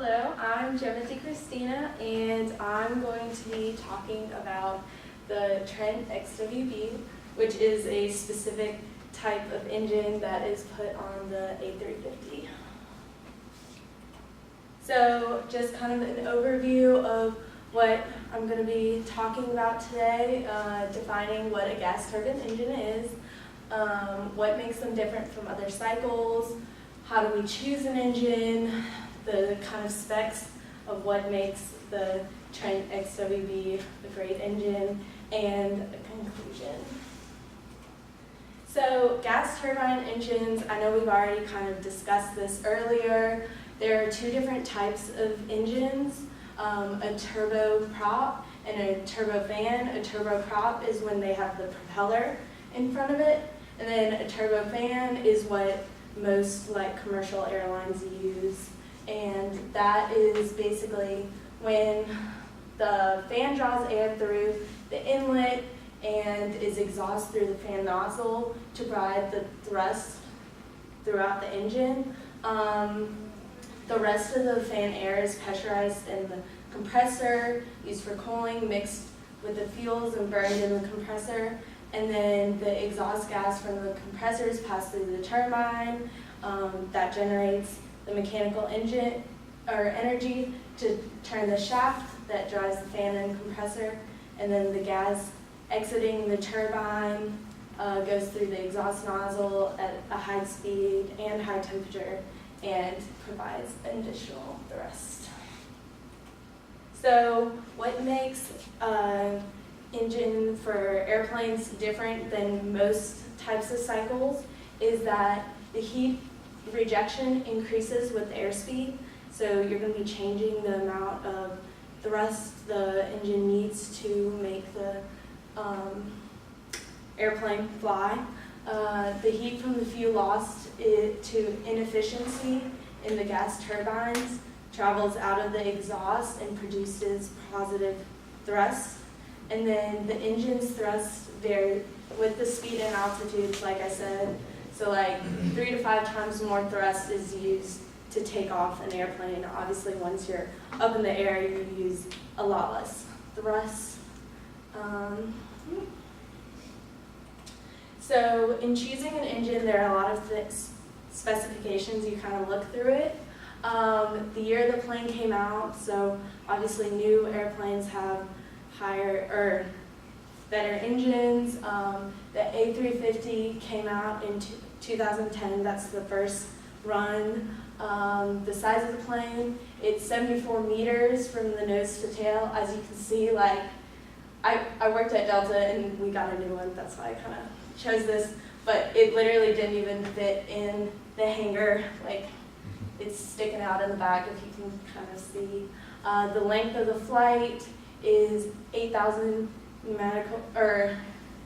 Hello, I'm Gemma D and I'm going to be talking about the Trent XWB, which is a specific type of engine that is put on the A350. So just kind of an overview of what I'm going to be talking about today, defining what a gas turbine engine is, what makes them different from other cycles, how do we choose an engine, the kind of specs of what makes the Trent XWB a great engine, and a conclusion. So gas turbine engines, I know we've already kind of discussed this earlier. There are two different types of engines, a turboprop and a turbofan. A turboprop is when they have the propeller in front of it, and then a turbofan is what most commercial airlines use. And that is basically when the fan draws air through the inlet and is exhaust through the fan nozzle to provide the thrust throughout the engine. The rest of the fan air is pressurized in the compressor, used for cooling, mixed with the fuels and burned in the compressor. And then the exhaust gas from the compressors pass through the turbine that generates the mechanical engine or energy to turn the shaft that drives the fan and compressor, and then the gas exiting the turbine goes through the exhaust nozzle at a high speed and high temperature and provides additional thrust. So what makes an engine for airplanes different than most types of cycles is that the heat rejection increases with airspeed, so you're going to be changing the amount of thrust the engine needs to make the airplane fly. The heat from the fuel lost to inefficiency in the gas turbines travels out of the exhaust and produces positive thrust. And then the engine's thrust vary with the speed and altitude, like I said. So 3 to 5 times more thrust is used to take off an airplane. Obviously, once you're up in the air, you use a lot less thrust. So in choosing an engine, there are a lot of specifications. You kind of look through it. The year the plane came out, so obviously new airplanes have higher or better engines. The A350 came out in 2010. That's the first run. The size of the plane, it's 74 meters from the nose to tail. As you can see, I worked at Delta and we got a new one. That's why I kind of chose this. But it literally didn't even fit in the hangar. It's sticking out in the back, if you can kind of see. The length of the flight is 8,000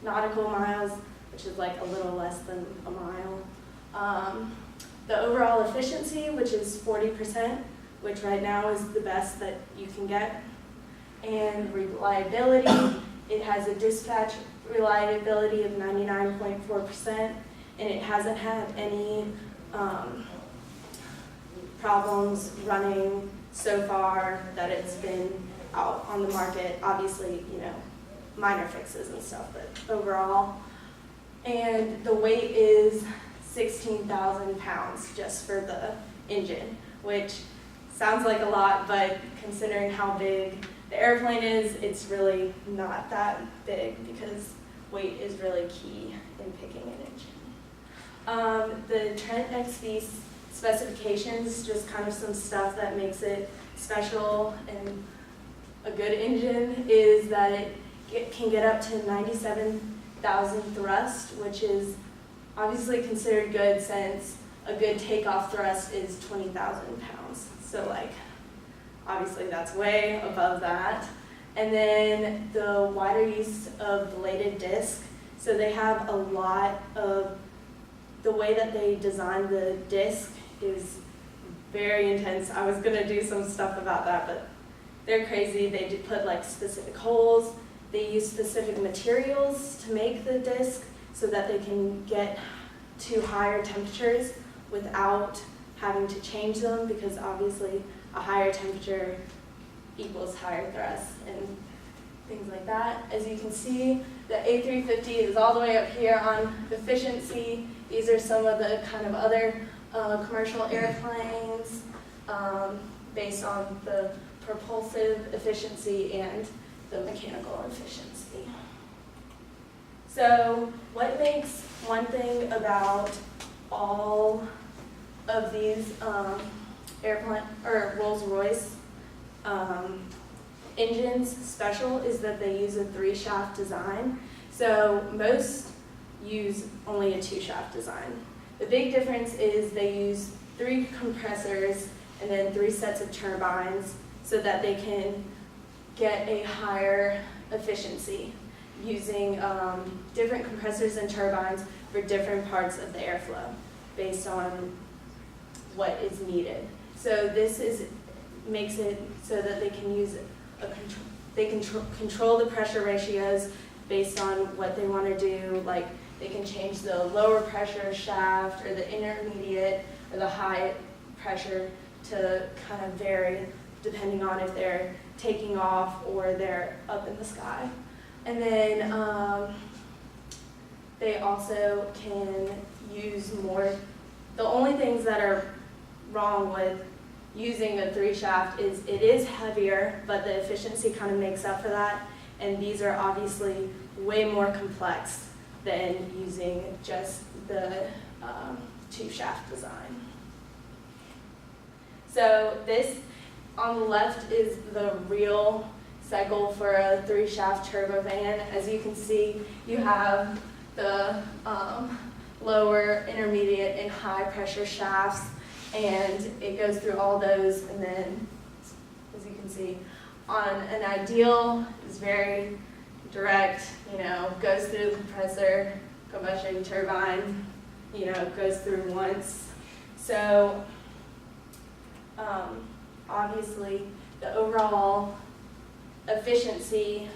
nautical miles, which is a little less than a mile. The overall efficiency, which is 40%, which right now is the best that you can get. And reliability, it has a dispatch reliability of 99.4%, and it hasn't had any problems running so far that it's been out on the market. Obviously, minor fixes and stuff, but overall. And the weight is 16,000 pounds just for the engine, which sounds like a lot, but considering how big the airplane is, it's really not that big because weight is really key in picking an engine. The Trent XB specifications, just kind of some stuff that makes it special and a good engine, is that it can get up to 97,000 thrust, which is obviously considered good since a good takeoff thrust is 20,000 pounds. So obviously that's way above that. And then the wider use of bladed disc. So they have a lot of, the way that they design the disc is very intense. I was gonna do some stuff about that, but they're crazy. They put specific holes. They use specific materials to make the disc so that they can get to higher temperatures without having to change them, because obviously a higher temperature equals higher thrust and things like that. As you can see, the A350 is all the way up here on efficiency. These are some of the kind of other commercial airplanes based on the propulsive efficiency and the mechanical efficiency. So what makes one thing about all of these airplane or Rolls-Royce engines special is that they use a 3-shaft design. So most use only a 2-shaft design. The big difference is they use 3 compressors and then 3 sets of turbines so that they can get a higher efficiency using different compressors and turbines for different parts of the airflow based on what is needed. So this makes it so that they can use control the pressure ratios based on what they want to do. Like they can change the lower pressure shaft or the intermediate or the high pressure to kind of vary depending on if they're taking off or they're up in the sky. And then they also can use more. The only things that are wrong with using a 3-shaft is it is heavier, but the efficiency kind of makes up for that. And these are obviously way more complex than using just the 2-shaft design. So this on the left is the real cycle for a 3-shaft turbofan. As you can see, you have the lower, intermediate, and high pressure shafts, and it goes through all those, and then, as you can see, on an ideal, is very direct, goes through the compressor, combustion turbine, goes through once. So, obviously, the overall efficiency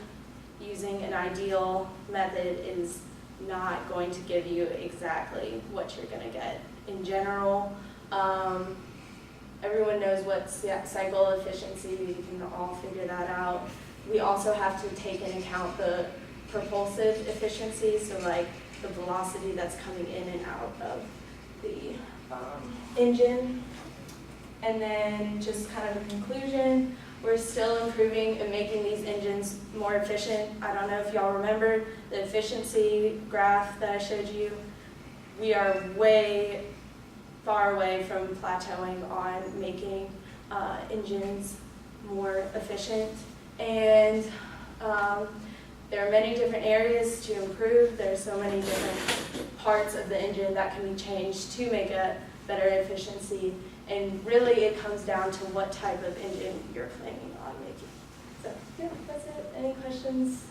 using an ideal method is not going to give you exactly what you're going to get. In general, everyone knows what cycle efficiency, you can all figure that out. We also have to take into account the propulsive efficiency, so like the velocity that's coming in and out of the engine. And then just kind of a conclusion, we're still improving and making these engines more efficient. I don't know if y'all remember the efficiency graph that I showed you. We are way far away from plateauing on making engines more efficient. And there are many different areas to improve. There are so many different parts of the engine that can be changed to make a better efficiency. And really it comes down to what type of engine you're planning on making. So yeah, that's it. Any questions?